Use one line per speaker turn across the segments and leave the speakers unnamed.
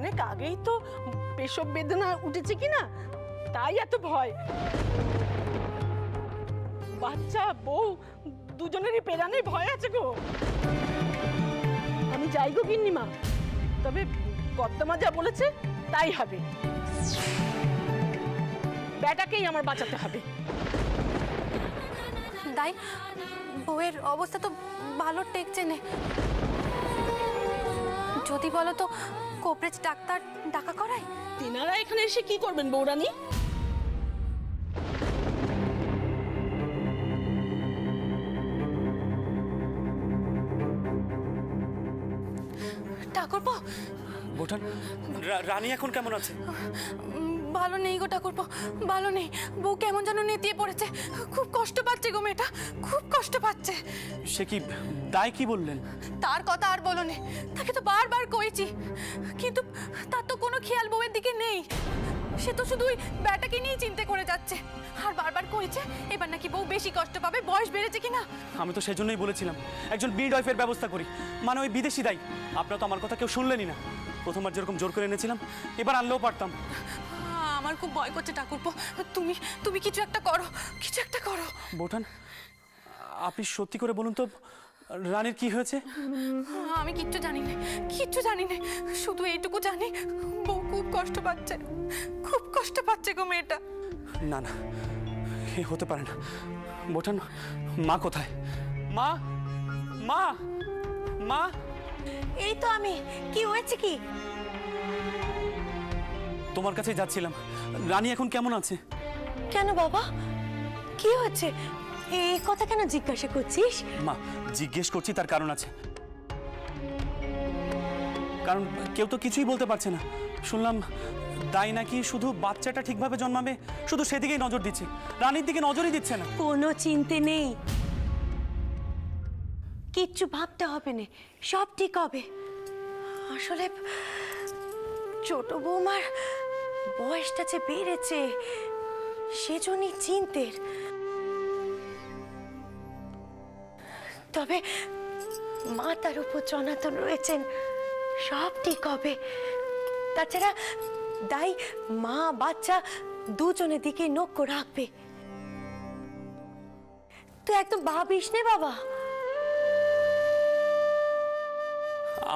অনেক আগেই তো পেশব বেদনা উঠেছে কিনা, তাই এত ভয়। বাচ্চা বউ দুজনেরই পেরানে ভয় আছে গো। আমি যাই গো গিন্নিমা, তবে কর্তামা যা বলেছে তাই হবে। বেটাকেই আমার বাঁচাতে হবে।
দাই, বউয়ের অবস্থা তো ভালো টেকছে না। যদি বলো তো কোপরেজ ডাক্তার ডাকা করাই।
তিনারা এখানে এসে কি করবেন বৌরানী?
ঠাকুরপো,
বোঠান, রানী এখন কেমন আছে?
ভালো নেই গো ঠাকুরপো, ভালো নেই। বউ কেমন যেন নেতিয়ে পড়েছে, খুব কষ্ট পাচ্ছে গো মেয়েটা, খুব কষ্ট পাচ্ছে।
সে কি দায় কি বললেন?
তার কথা আর বলো নে, তাকে তো বারবার কইছি, কিন্তু তার তো কোনো খেয়াল বউয়ের দিকে নেই। সে তো শুধুই ব্যাটাকে নিয়ে চিন্তা করে যাচ্ছে, আর বারবার কইছে এবার নাকি বউ বেশি কষ্ট পাবে, বয়স বেড়েছে কিনা।
আমি তো সেজন্যই বলেছিলাম একজন মিডওয়াইফের ব্যবস্থা করি, মানে ওই বিদেশি দাই। আপনারা তো আমার কথা কেউ শুনলেনই না। প্রথমবার যেরকম জোর করে এনেছিলাম, এবার আনলেও পারতাম।
আমার খুব ভয় করছে ঠাকুরপো, তুমি তুমি কিছু একটা করো, কিছু একটা করো।
বোঠান, আপনি সত্যি করে বলুন তো রানীর কি হয়েছে?
আমি কিচ্ছু জানি না, কিচ্ছু জানি না, শুধু এইটুকু জানি বউ খুব কষ্ট পাচ্ছে, খুব কষ্ট পাচ্ছে গো মেয়েটা।
না না, এ হতে পারে না। বোঠান, মা কোথায়? মা, মা, মা।
এই তো আমি। কি হয়েছে কি?
তোমার কাছে যাচ্ছিলাম। রানী এখন কেমন আছে?
কেন বাবা, কি হয়েছে? এই কথা কেন জিজ্ঞাসা করছিস?
মা, জিজ্ঞেস করছি তার কারণ আছে। কারণ কেউ তো কিছুই বলতে পারছে না। শুনলাম দাই নাকি শুধু বাচ্চাটা ঠিকভাবে জন্মাবে, শুধু সেদিকেই নজর দিচ্ছে, রানীর দিকে নজরই দিচ্ছে না।
কোনো চিন্তা নেই, কিচ্ছু ভাবতে হবে না, সব ঠিক হবে। আসলে ছোট বৌমার বয়সটা যে বেড়েছে, সেজন্যই চিন্তের। তবে মাতার উপর জনাতন রয়েছেন, সব ঠিক হবে। তাছাড়া দাই মা বাচ্চা দুজনের দিকে নজর রাখবে। তুই একদম ভাবিস নে বাবা।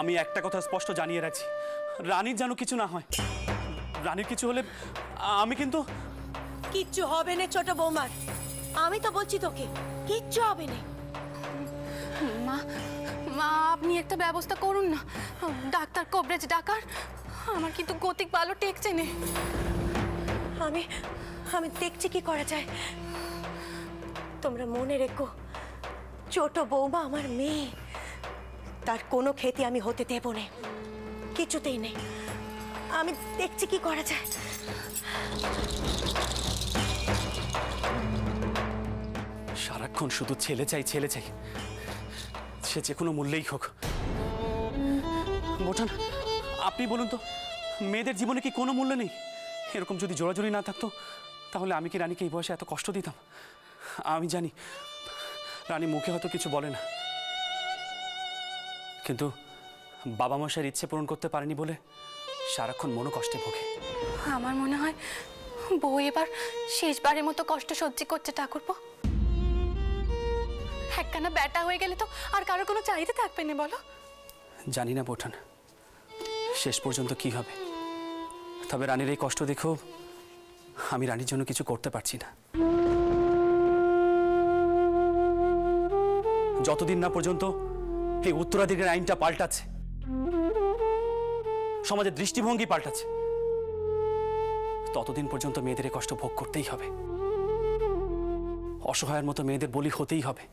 আমি একটা কথা স্পষ্ট জানিয়ে রাখছি, রানীর যেন কিছু না হয়। রানীর কিছু হলে আমি কিন্তু।
কিচ্ছু হবে না ছোট বৌমার, আমি তো বলছি তোকে কিচ্ছু হবে না।
মা, মা আপনি একটা ব্যবস্থা করুন না, ডাক্তার কবরেজ ডাকার। আমার কিন্তু গতিক ভালো টেকছে না।
আমি আমি দেখছি কি করা যায়। তোমরা মনে রেখো, ছোট বৌমা আমার মেয়ে, তার কোনো ক্ষতি আমি হতে দেব না, কিছুতেই নেই। আমি দেখছি কি করা যায়।
সারাক্ষণ শুধু ছেলে চাই, ছেলে চাই, সে যে কোনো মূল্যেই হোক। বোঠান, আপনি বলুন তো, মেয়েদের জীবনে কি কোনো মূল্য নেই? এরকম যদি জোড়াজোড়ি না থাকতো, তাহলে আমি কি রানীকে এই বয়সে এত কষ্ট দিতাম? আমি জানি রানী মুখে হয়তো কিছু বলে না, কিন্তু বাবা মশাইয়ের ইচ্ছে পূরণ করতে পারেনি বলে সারাক্ষণ মনো কষ্টে ভোগে।
আমার মনে হয় বউ এবার শেষবারের মতো কষ্ট সহ্য করছে ঠাকুরপো। একখানা ব্যাটা হয়ে গেলে তো আর কারোর কোনো চাহিদা থাকবে না বলো।
জানি না বোঠান শেষ পর্যন্ত কি হবে, তবে রানীর এই কষ্ট দেখো আমি রানীর জন্য কিছু করতে পারছি না। যতদিন না পর্যন্ত এই উত্তরাধিকার আইনটা পাল্টাচ্ছে, সমাজের দৃষ্টিভঙ্গি পাল্টাচ্ছে, ততদিন পর্যন্ত মেয়েদের কষ্ট ভোগ করতেই হবে, অসহায়ের মতো মেয়েদের বলি হতেই হবে।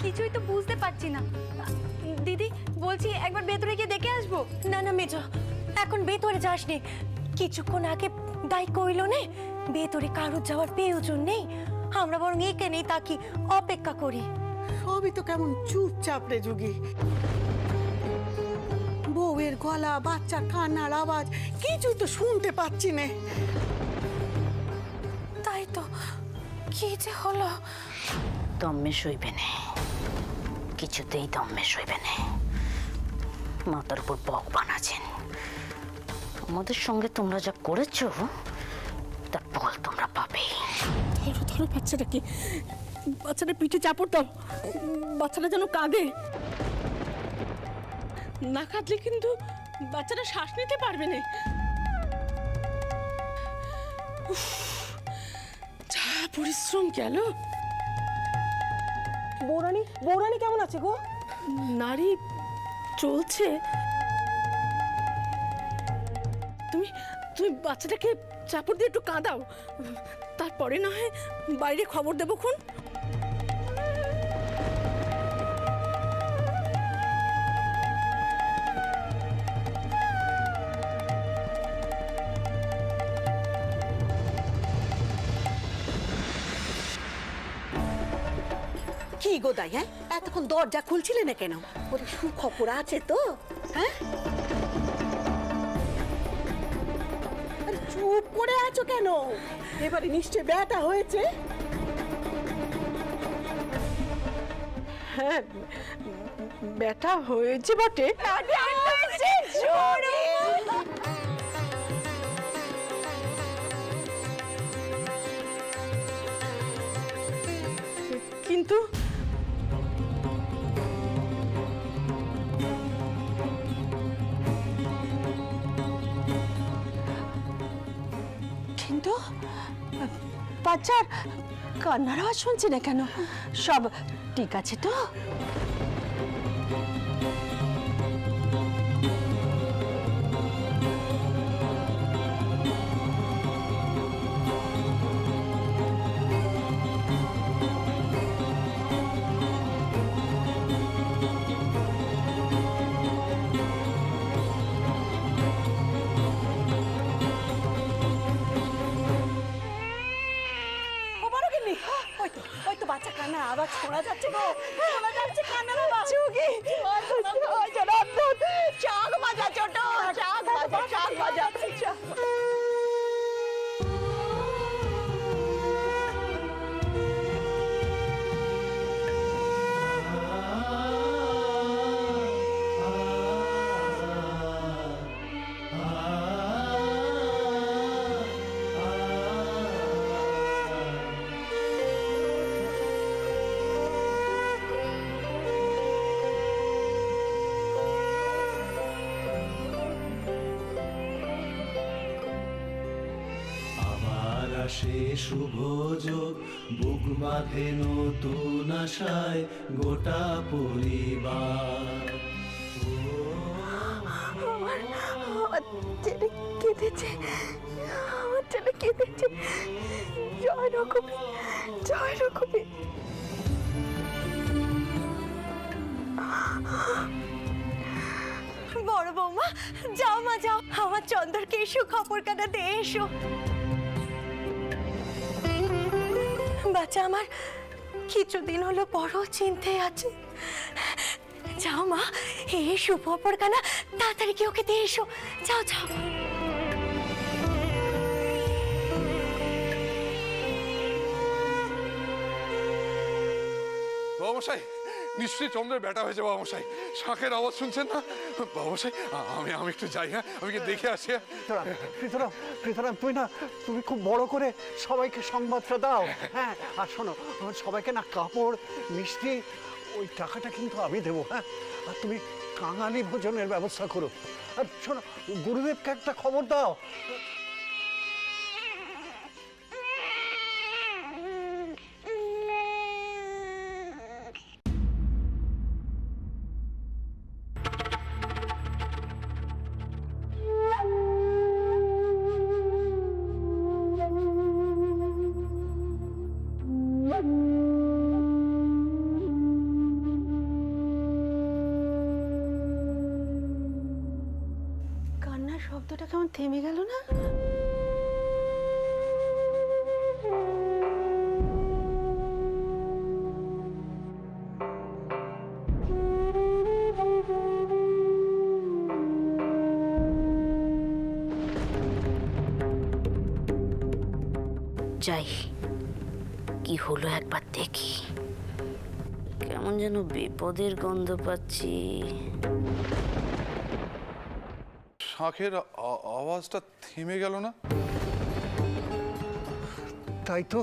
কিছুই তো বুঝতে পারছি না। দিদি বলছি একবার ভেতরে গিয়ে দেখে আসবো।
না না মেজ, এখন ভেতরে যাসনি। কিছুক্ষণ আগে দাই কইল নে ভেতরে কারোর যাওয়ার প্রয়োজন নেই। আমরা বরং এখানেই তাকি অপেক্ষা করি।
সবই তো কেমন চুপচাপ রে যুগি। বউয়ের গলা, বাচ্চার কান্নার আওয়াজ কিছুই তো শুনতে পাচ্ছি না।
তাই তো, কি যে হলো।
দমে সইবে না, কিছুতেই দমে সইবে না। মাতার উপর ভগবান আছেন। আমাদের সঙ্গে তোমরা যা করেছো তার ফল তোমরা পাবে।
ধরো ধরো বাচ্চাটাকে, বাচ্চাটা পিঠে চাপড় দাও, বাচ্চাটা যেন কাঁদে না। কাঁদলে কিন্তু বাচ্চাটা শ্বাস নিতে পারবে না। উফ, যা পরিশ্রম গেল।
বৌরানী, বৌরানী কেমন আছে গো?
নারী চলছে। তুমি তুমি বাচ্চাটাকে চাপড় দিয়ে একটু কাঁদাও, তারপরে না হয় বাইরে খবর দেবো খুন।
কি গো দাই, হ্যাঁ এতক্ষণ দরজা খুলছিলে না কেন? ওরে সুখবর আছে তো? হ্যাঁ, আরে চুপ করে আছো কেন? এবারে নিশ্চয় ব্যাটা হয়েছে।
হ্যাঁ, ব্যথা হয়েছে বটে, কিন্তু
কিন্তু বাচ্চার কান্নার আওয়াজ শুনছি না কেন? সব ঠিক আছে তো? ওই তো বাচ্চা কান্নার আওয়াজ শোনা যাচ্ছে গো, শোনা যাচ্ছে কান্নার আওয়াজ। চুগি, চাক বাজা ছোট, চাক বাজা, চাক বাজা।
আসে শুভ যোগ, বুক বাঁধে নতুন আশায় গোটা পরিবার।
আমার ছেলে কেঁদেছে, আমার ছেলে কেঁদেছে। জয় রকমে, জয় রকমে। বড় বৌমা, যাও মা যাও, আমার চন্দরকে এসো খবর কাটা দিয়ে এসো। বাচ্চা আমার কিছুদিন হলো বড় চিন্তায় আছে। যাও মা, এসো খবর কানা, তাড়াতাড়ি কি ওকে দিয়ে এসো। যাও যাও।
বাবামশাই, নিশ্চয়ই চন্দ্রের ব্যাটা হয়েছে বাবামশাই। শাঁখের আওয়াজ শুনছেন না বাবামশাই? আমি একটু যাই, হ্যাঁ আমি দেখে আসি।
পৃথরাম, তুমি খুব বড় করে সবাইকে সংবাদটা দাও। হ্যাঁ, আর শোনো, সবাইকে না কাপড়, মিষ্টি, ওই টাকাটা কিন্তু আমি দেবো। হ্যাঁ, আর তুমি কাঙালি ভোজনের ব্যবস্থা করো। আর শোনো, গুরুদেবকে একটা খবর দাও।
থেমে গেল না?
যাই, কি হলো একবার দেখি। কেমন যেন বিপদের গন্ধ পাচ্ছি।
শাঁখের আওয়াজটা থেমে গেল না?
তাই তো।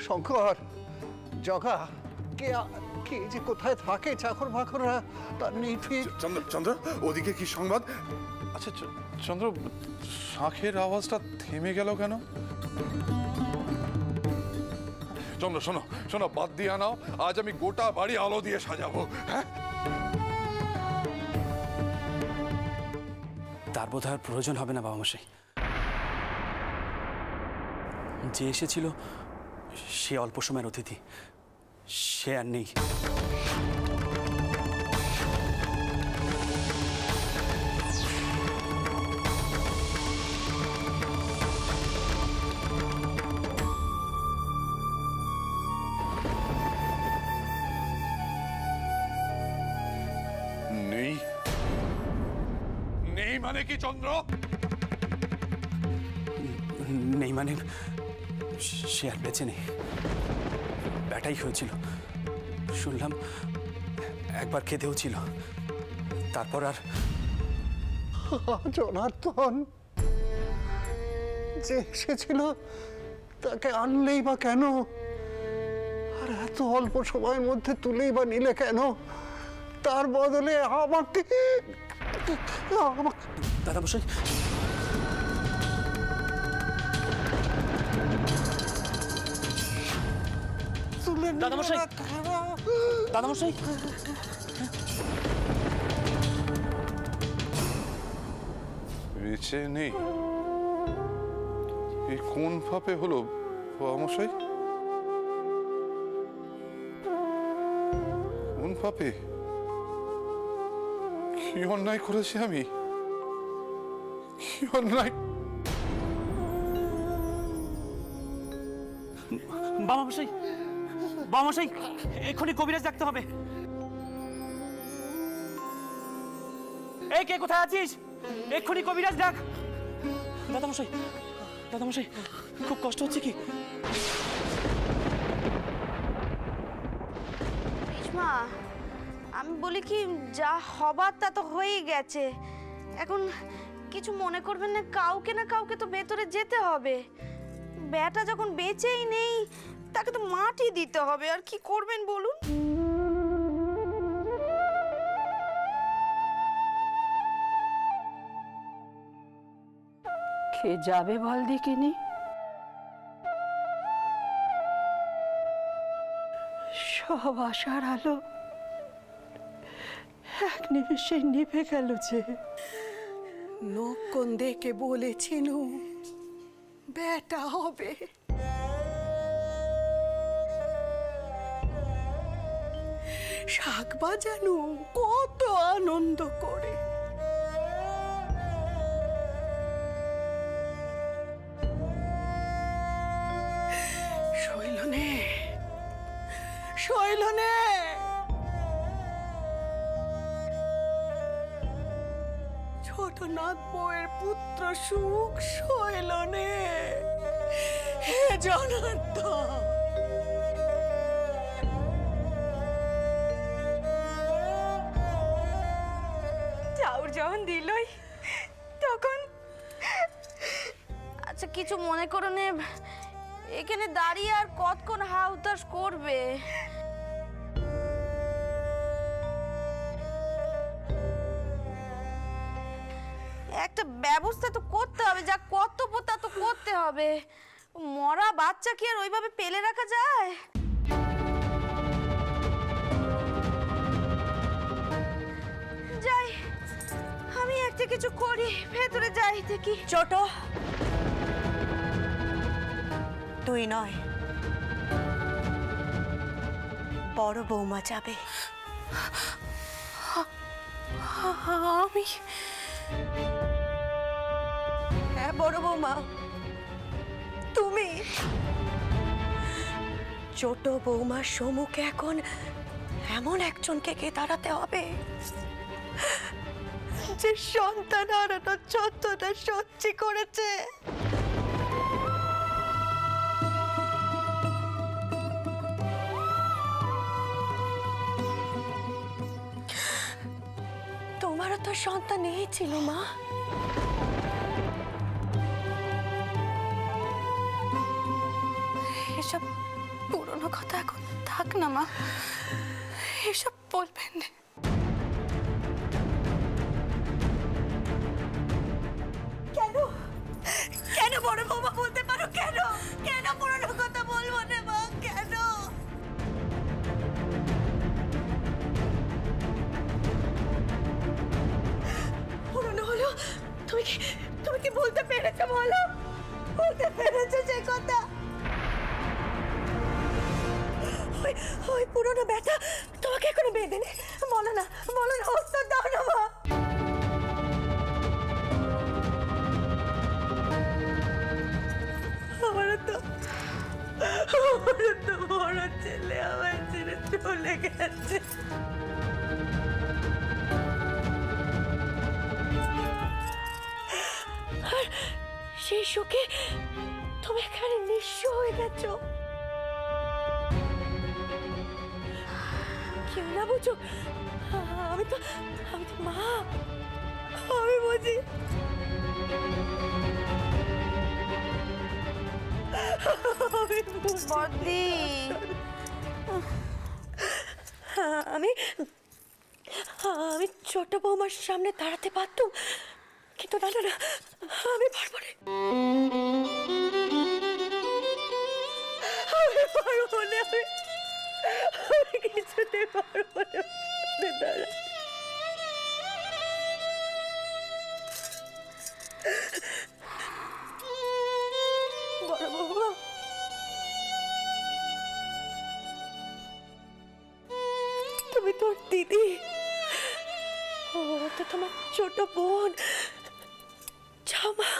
শঙ্কর, জগা, কে যে কোথায় থাকে, চাকর বাকররা তার নেই ঠিক।
চন্দ্র, চন্দ্র, ওদিকে কি সংবাদ? আচ্ছা চন্দ্র, শাঁখের আওয়াজটা থেমে গেল কেন? চন্দ্র শোনো, শোনো, বাদ দিয়ে নাও, আজ আমি গোটা বাড়ি আলো দিয়ে সাজাবো। হ্যাঁ,
তার বোধ আর প্রয়োজন হবে না বাবামশাই। যে এসেছিল সে অল্প সময়ের অতিথি, সে আর নেই।
নেই? নেই মানে কি চন্দ্র?
নেই মানে সে আর বেঁচে নেই। ব্যাটাই হয়েছিল, শুনলাম একবার খেতেও ছিল, তারপর আর।
জনার্দন, যে এসেছিল তাকে আনলেই বা কেন? আর এত অল্প সময়ের মধ্যে তুলেই বা নিলে কেন? তার বদলে আমাকে
দাদামশাই, দাদামশাই, দাদামশাই,
বেঁচে নেই? এই কোন ভাবে হলো বাবামশাই? কোন ভাবে? কি অন্যায় করেছি আমি? কি অন্যায়?
বাবামশাই, বাবামশাই, এক্ষুনি কবিরাজ ডাকতে হবে। এই কে কোথায় আছিস? এক্ষুনি কবিরাজ ডাক। দাদামশাই, দাদামশাই, খুব কষ্ট হচ্ছে কি?
মা, আমি বলি কি, যা হবার তা তো হয়েই গেছে। এখন কিছু মনে করবেন না, কাউকে না কাউকে তো ভেতরে যেতে হবে। বেটা যখন বেঁচেই নেই, তাকে তো মাটি দিতে হবে। আর কি করবেন বলুন?
কে যাবে বল দেখিনি? সব আশার আলো এক নিমেষে নিভে গেল যে।
নক্ষণ দেখে বলেছিল বেটা হবে, শাক বাজানো কত আনন্দ করে। শৈলনে, শৈলনে, ছোট নাথ বউয়ের পুত্র সুখ শৈলনে। হে জনার্দন,
চাউর যখন দিলই তখন। আচ্ছা, কিছু মনে করো নে, এখানে দাঁড়িয়ে আর কতক্ষণ হাউতাস করবে? একটা ব্যবস্থা তো করতে হবে, যা কর্তব্য তা তো করতে হবে। মরা বাচ্চা কি আর ওইভাবে পেলে রাখা যায়? যাই, আমি একটা কিছু করি, ভেতরে যাই দেখি।
ছোট, তুই নয়, বড় বৌমা যাবে।
আমি
হ্যাঁ বড় বৌমা, তুমি ছোট বৌমার সম্মুখে এখন এমন একজনকে কে দাঁড়াতে হবে যে সন্তান হারানোর যন্ত্রণা সহ্য করেছে। তোমারও তো সন্তান এই ছিল মা।
এসব পুরনো কথা এখন থাক না মা, এসব বলবেন না।
কেন কেন বড় বৌমা বলতে পারো? কেন কেন পুরনো কথা বলবো না মা? কেন? পুরনো হলো তুমি কি বলতে পেরেছো? বলো, বলতে পেরেছো যে কথা? ওই পুরনো ব্যথা তোমাকে এখনো বেঁধে নেই? বলো না, বলো না, উত্তর দাও না মা। আমার তো বড় ছেলে আমার ছেড়ে চলে গেছে। আর সেই শোকে তুমি এখানে নিঃস্ব হয়ে গেছো। কেউ না বুঝো, আমি তো মা, আমি বুঝি।
বড়দি,
আমি ছোট বৌমার সামনে দাঁড়াতে পারতাম, কিন্তু না না না, আমি পারবো না। আমি পারবো না, আমি কিছুতে পারবো না দাঁড়া। বড় বৌমা, তুমি তোর দিদি, ও তো তোমার ছোট বোন। জামা,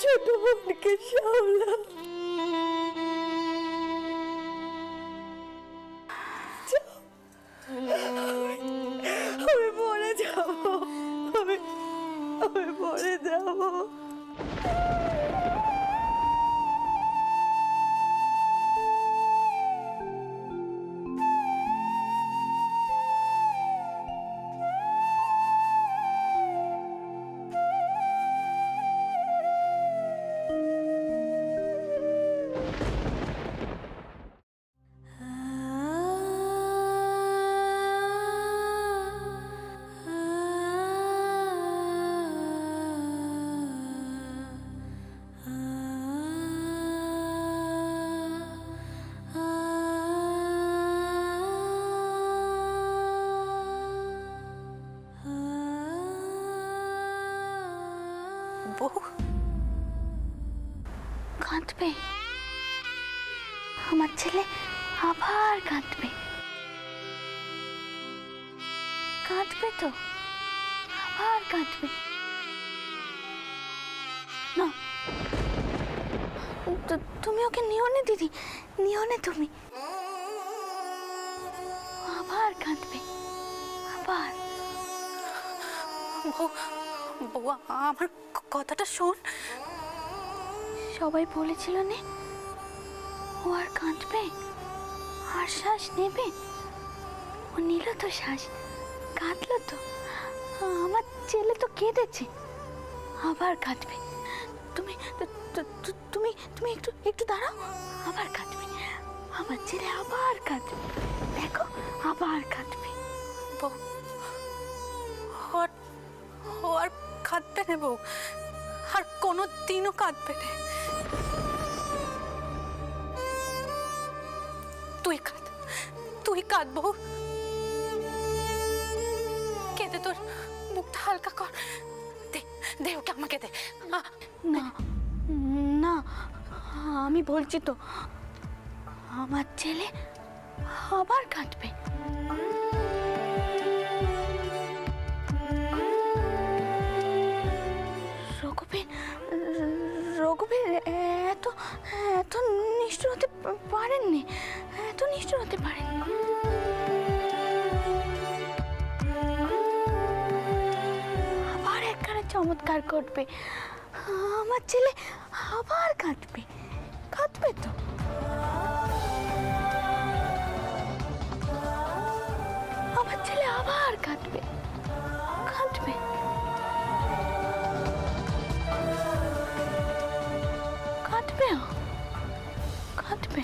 ছোট বোনকে সামলা। আমি পরে যাবো, আমি পরে যাবো।
বউ
কাঁদবে, আমার ছেলে আবার কাঁদবে। কাঁদবে তো, আবার কাঁদবে না। তুমি ওকে নিও না দিদি, নিও না তুমি। আবার কাঁদবে, আবার।
বউ, আমার কথাটা শোন।
সবাই বলেছিল না ও আর কাঁদবে, আর শ্বাস নেবে। ও নিল তো শ্বাস, কাঁদলো তো। আমার ছেলে তো কেঁদেছে, আবার কাঁদবে। তুমি তুমি তুমি একটু একটু দাঁড়াও, আবার কাঁদবে। আমার ছেলে আবার কাঁদবে, দেখো আবার কাঁদবে।
বউ, ও আর কাঁদবে না বউ, আর কোনো দিনও কাঁদবে না। তুই কাঁদ বউ, কেঁদে তোর মুখটা হালকা কর। দে ওকে, আমাকে দে।
না না, আমি বলছি তো, আমার ছেলে আবার কাঁদবে। রঘুবীর এত এত নিষ্ঠুর হতে পারেননি, এত নিষ্ঠুর হতে পারেননি। আবার একখানা চমৎকার করবে, আমার ছেলে আবার কাঁদবে, কাঁদবে তো। আমার ছেলে আবার কাঁদবে, কাঁদবে। কাঁদবে, কাঁদবে।